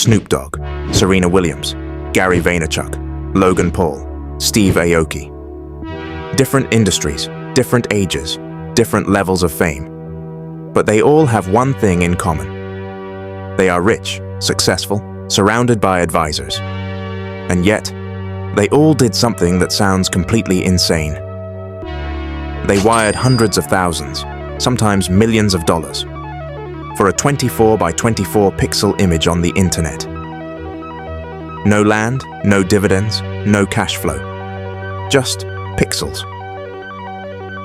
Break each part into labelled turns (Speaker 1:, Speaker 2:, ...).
Speaker 1: Snoop Dogg, Serena Williams, Gary Vaynerchuk, Logan Paul, Steve Aoki. Different industries, different ages, different levels of fame. But they all have one thing in common. They are rich, successful, surrounded by advisors. And yet, they all did something that sounds completely insane. They wired hundreds of thousands, sometimes millions of dollars, for a 24 by 24 pixel image on the internet. No land, no dividends, no cash flow. Just pixels.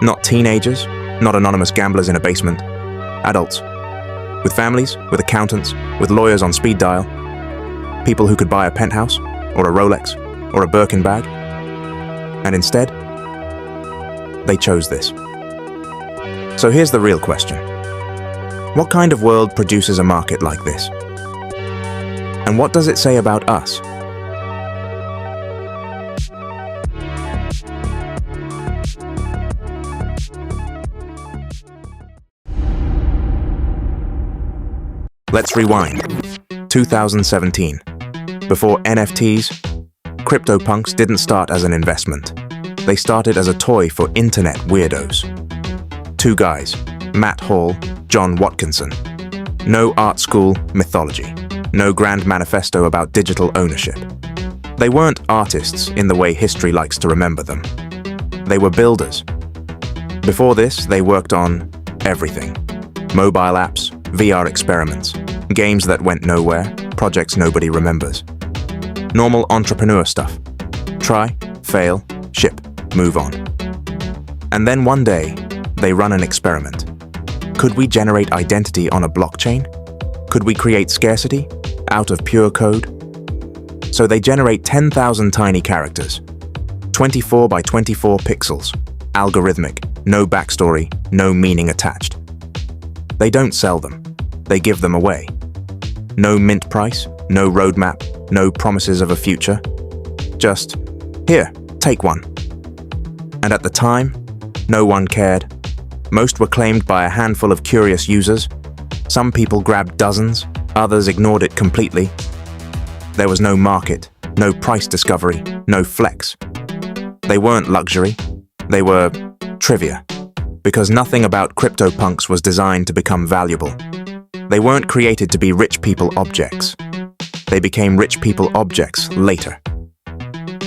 Speaker 1: Not teenagers, not anonymous gamblers in a basement. Adults. With families, with accountants, with lawyers on speed dial. People who could buy a penthouse, or a Rolex, or a Birkin bag. And instead, they chose this. So here's the real question. What kind of world produces a market like this? And what does it say about us? Let's rewind. 2017. Before NFTs, CryptoPunks didn't start as an investment. They started as a toy for internet weirdos. Two guys, Matt Hall, John Watkinson. No art school mythology. No grand manifesto about digital ownership. They weren't artists in the way history likes to remember them. They were builders. Before this, they worked on everything. Mobile apps, VR experiments, games that went nowhere, projects nobody remembers. Normal entrepreneur stuff. Try, fail, ship, move on. And then one day, they run an experiment. Could we generate identity on a blockchain? Could we create scarcity out of pure code? So they generate 10,000 tiny characters, 24 by 24 pixels, algorithmic, no backstory, no meaning attached. They don't sell them. They give them away. No mint price, no roadmap, no promises of a future. Just, here, take one. And at the time, no one cared. Most were claimed by a handful of curious users. Some people grabbed dozens, others ignored it completely. There was no market, no price discovery, no flex. They weren't luxury, they were trivia. Because nothing about CryptoPunks was designed to become valuable. They weren't created to be rich people objects. They became rich people objects later.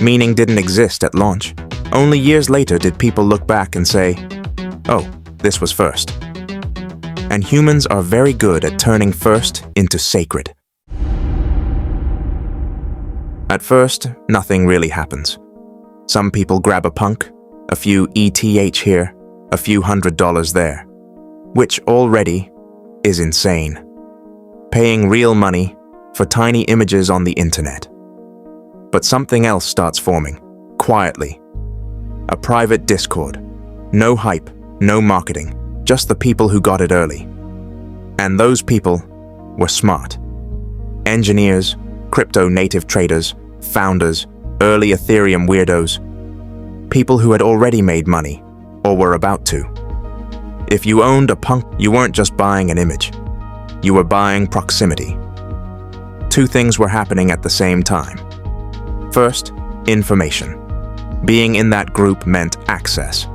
Speaker 1: Meaning didn't exist at launch. Only years later did people look back and say, oh, this was first. And humans are very good at turning first into sacred. At first, nothing really happens. Some people grab a punk, a few ETH here, a few $100 there, which already is insane. Paying real money for tiny images on the internet. But something else starts forming, quietly. A private Discord. No hype, no marketing, just the people who got it early. And those people were smart. Engineers, crypto-native traders, founders, early Ethereum weirdos. People who had already made money, or were about to. If you owned a punk, you weren't just buying an image. You were buying proximity. Two things were happening at the same time. First, information. Being in that group meant access.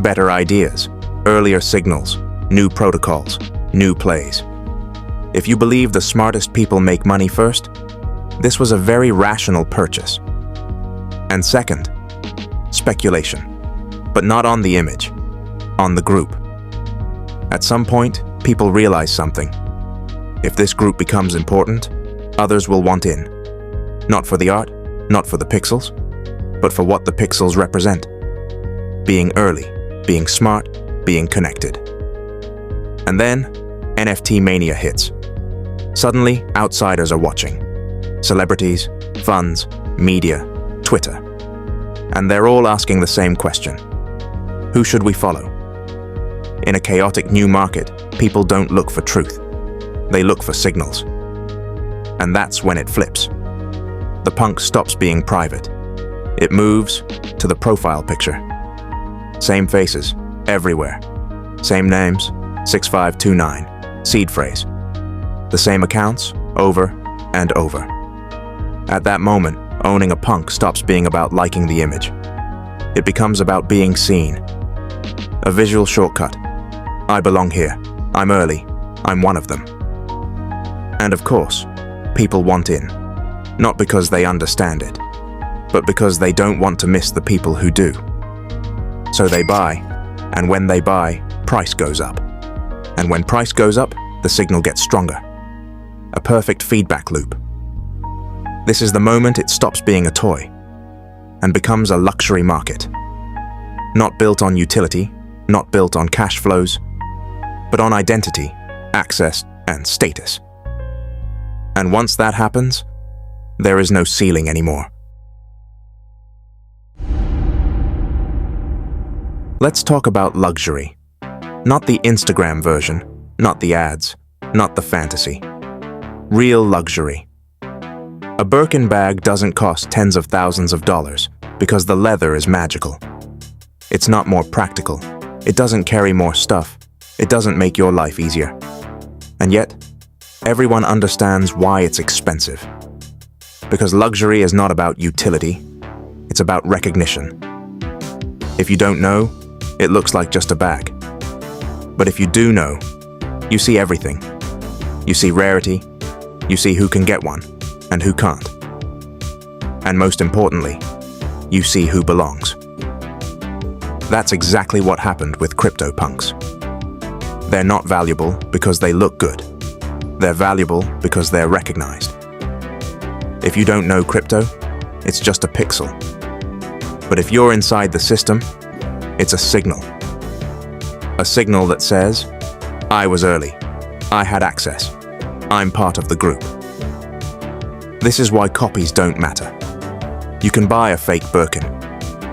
Speaker 1: Better ideas, earlier signals, new protocols, new plays. If you believe the smartest people make money first, this was a very rational purchase. And second, speculation. But not on the image, on the group. At some point, people realize something. If this group becomes important, others will want in. Not for the art, not for the pixels, but for what the pixels represent. Being early, being smart, being connected. And then, NFT mania hits. Suddenly, outsiders are watching. Celebrities, funds, media, Twitter. And they're all asking the same question. Who should we follow? In a chaotic new market, people don't look for truth. They look for signals. And that's when it flips. The punk stops being private. It moves to the profile picture. Same faces, everywhere. Same names, 6529, seed phrase. The same accounts, over and over. At that moment, owning a punk stops being about liking the image. It becomes about being seen. A visual shortcut. I belong here. I'm early. I'm one of them. And of course, people want in. Not because they understand it, but because they don't want to miss the people who do. So they buy, and when they buy, price goes up. And when price goes up, the signal gets stronger. A perfect feedback loop. This is the moment it stops being a toy and becomes a luxury market. Not built on utility, not built on cash flows, but on identity, access, and status. And once that happens, there is no ceiling anymore. Let's talk about luxury. Not the Instagram version, not the ads, not the fantasy. Real luxury. A Birkin bag doesn't cost tens of thousands of dollars because the leather is magical. It's not more practical. It doesn't carry more stuff. It doesn't make your life easier. And yet, everyone understands why it's expensive. Because luxury is not about utility. It's about recognition. If you don't know, it looks like just a bag. But if you do know, you see everything. You see rarity. You see who can get one and who can't. And most importantly, you see who belongs. That's exactly what happened with CryptoPunks. They're not valuable because they look good. They're valuable because they're recognized. If you don't know crypto, it's just a pixel. But if you're inside the system, it's a signal. A signal that says, I was early. I had access. I'm part of the group. This is why copies don't matter. You can buy a fake Birkin.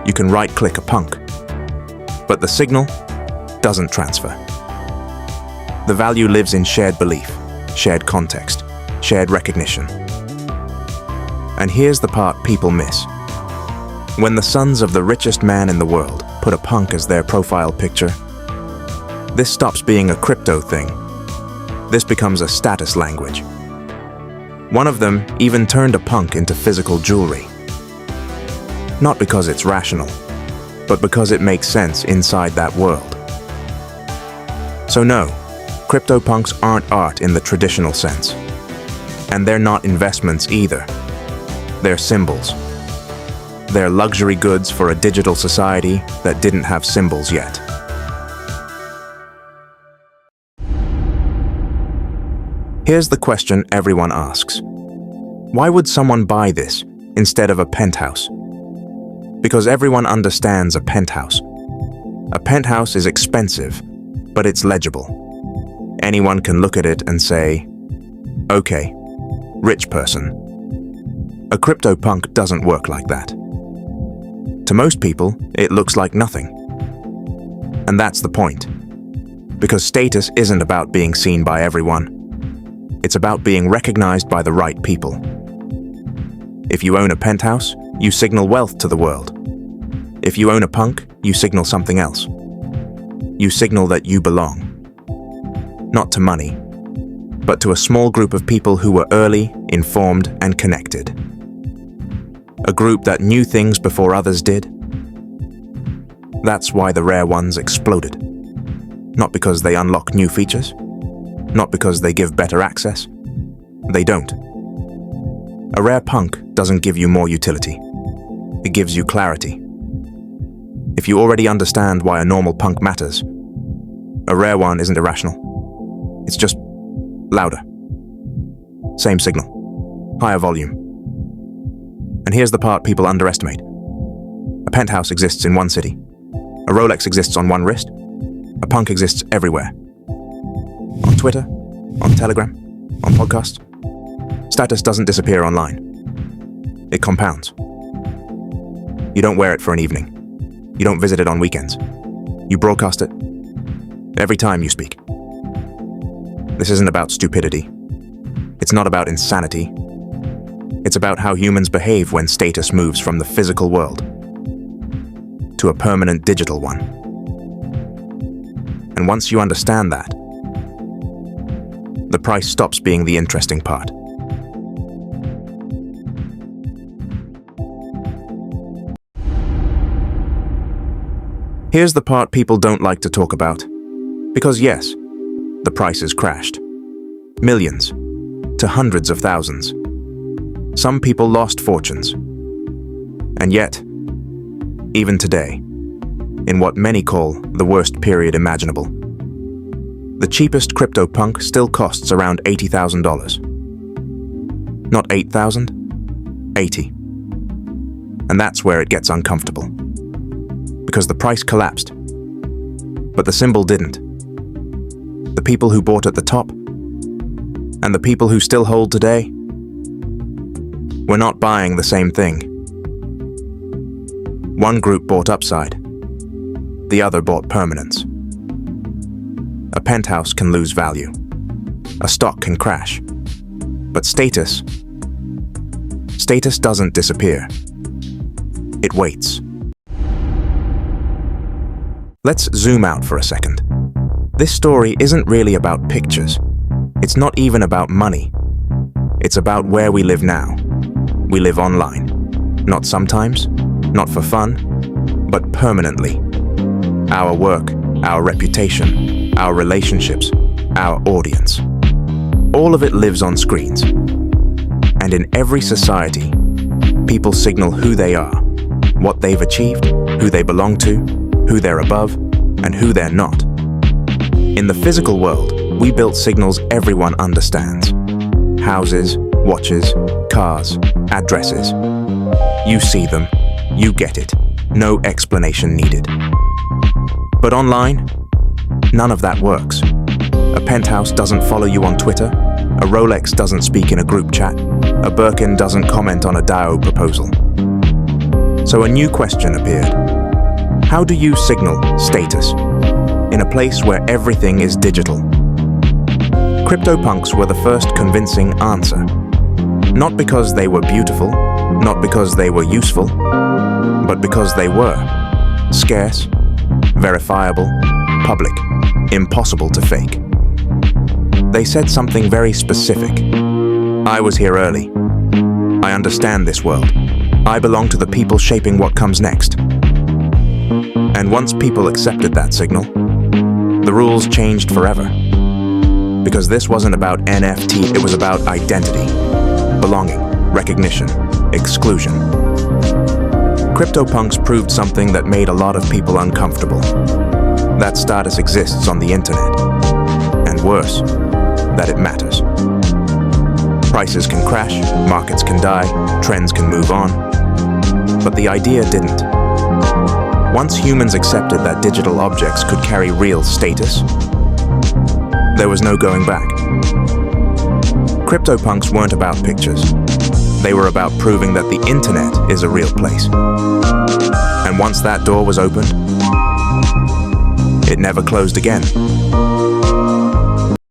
Speaker 1: You can right-click a punk. But the signal doesn't transfer. The value lives in shared belief, shared context, shared recognition. And here's the part people miss. When the sons of the richest man in the world put a punk as their profile picture, this stops being a crypto thing. This becomes a status language. One of them even turned a punk into physical jewelry. Not because it's rational, but because it makes sense inside that world. So no, CryptoPunks aren't art in the traditional sense. And they're not investments either. They're symbols. They're luxury goods for a digital society that didn't have symbols yet. Here's the question everyone asks. Why would someone buy this instead of a penthouse? Because everyone understands a penthouse. A penthouse is expensive, but it's legible. Anyone can look at it and say, okay, rich person. A CryptoPunk doesn't work like that. To most people, it looks like nothing. And that's the point. Because status isn't about being seen by everyone. It's about being recognized by the right people. If you own a penthouse, you signal wealth to the world. If you own a punk, you signal something else. You signal that you belong. Not to money, but to a small group of people who were early, informed, and connected. A group that knew things before others did. That's why the rare ones exploded. Not because they unlock new features. Not because they give better access. They don't. A rare punk doesn't give you more utility. It gives you clarity. If you already understand why a normal punk matters, a rare one isn't irrational. It's just louder. Same signal. Higher volume. And here's the part people underestimate. A penthouse exists in one city. A Rolex exists on one wrist. A punk exists everywhere. On Twitter, on Telegram, on podcasts. Status doesn't disappear online. It compounds. You don't wear it for an evening. You don't visit it on weekends. You broadcast it every time you speak. This isn't about stupidity. It's not about insanity. It's about how humans behave when status moves from the physical world to a permanent digital one. And once you understand that, the price stops being the interesting part. Here's the part people don't like to talk about. Because yes, the prices crashed. Millions to hundreds of thousands. Some people lost fortunes. And yet, even today, in what many call the worst period imaginable, the cheapest CryptoPunk still costs around $80,000. Not 8,000, 80. And that's where it gets uncomfortable. Because the price collapsed, but the symbol didn't. The people who bought at the top, and the people who still hold today, we're not buying the same thing. One group bought upside, the other bought permanence. A penthouse can lose value, a stock can crash, but status doesn't disappear. It waits. Let's zoom out for a second. This story isn't really about pictures. It's not even about money. It's about where we live now. We live online. Not sometimes, not for fun, but permanently. Our work, our reputation, our relationships, our audience. All of it lives on screens. And in every society, people signal who they are, what they've achieved, who they belong to, who they're above, and who they're not. In the physical world, we built signals everyone understands. Houses, watches, cars, addresses. You see them, you get it. No explanation needed. But online, none of that works. A penthouse doesn't follow you on Twitter. A Rolex doesn't speak in a group chat. A Birkin doesn't comment on a DAO proposal. So a new question appeared. How do you signal status in a place where everything is digital? CryptoPunks were the first convincing answer. Not because they were beautiful, not because they were useful, but because they were scarce, verifiable, public, impossible to fake. They said something very specific. I was here early. I understand this world. I belong to the people shaping what comes next. And once people accepted that signal, the rules changed forever. Because this wasn't about NFT, it was about identity, belonging, recognition, exclusion. CryptoPunks proved something that made a lot of people uncomfortable. That status exists on the internet. And worse, that it matters. Prices can crash, markets can die, trends can move on. But the idea didn't. Once humans accepted that digital objects could carry real status, there was no going back. CryptoPunks weren't about pictures. They were about proving that the internet is a real place. And once that door was opened, it never closed again.